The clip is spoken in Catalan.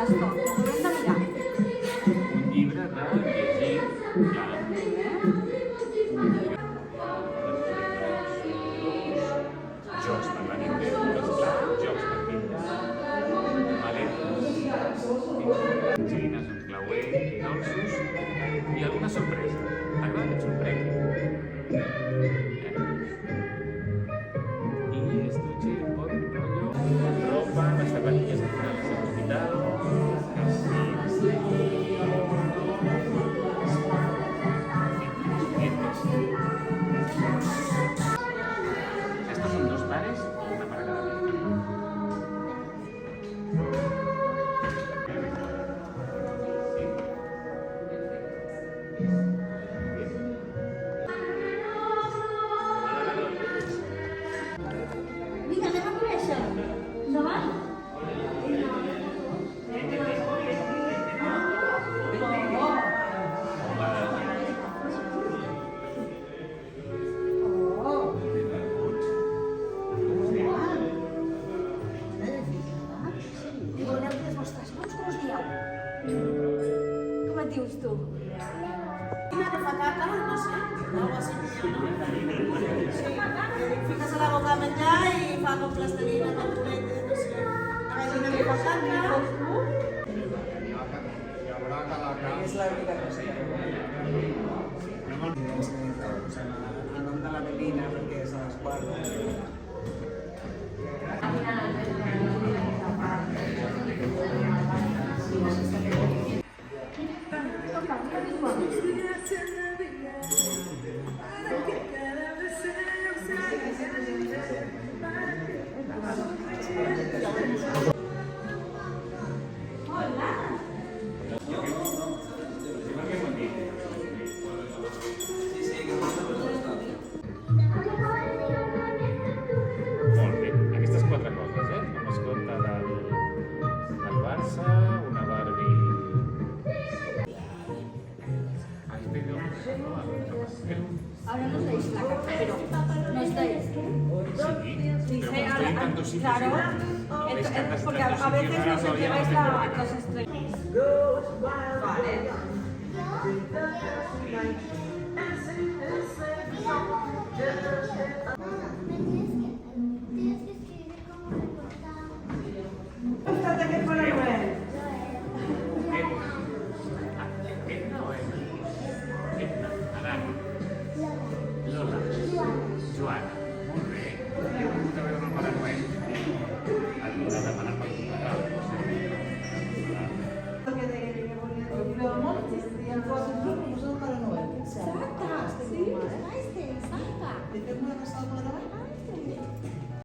amb esto? Ho hem de mirar. Un llibre de llegir, clar. Jocs per la Nintendo, esclar, jocs per pintar, maletes, joguines amb clauer i dolços i alguna sorpresa. T'agrada que et sorprengui? Y estuche por rollo, ropa, las zapatillas al final las hemos quitado, estos son 2 pares, una para cada vez. Vinga, anem a conèixer. Endavant. I voleu dir els vostres noms, com us dieu? Com et dius tu? Una que fa caca, no sé, algo así. Sí, fiques a la boca a menjar i fa com plastelina, com culete, no sé. La gallina que fa caca. És l'única cosa que el nom de la Melina, perquè és a les 4. Molt bé, aquestes 4 coses, la mascota del Barça, una Barbie... ¿Has pedido? Ahora nos dais la carta, pero nos dais. Sí, pero como estoy en tantos sitios, Claro, no ves tantas porque a veces nos lleváis las estrellas. Vale. Estate que fuera Noel. Edna o Emma? Edna, Adán, Lola, Joana. Molt bé. He vingut a veure el Pare Noel. Has vingut a demanar per comprar. Però molt existien coses que no Pare Noel. Exacte, sí, exacte. De fer una casa al Pare Noel?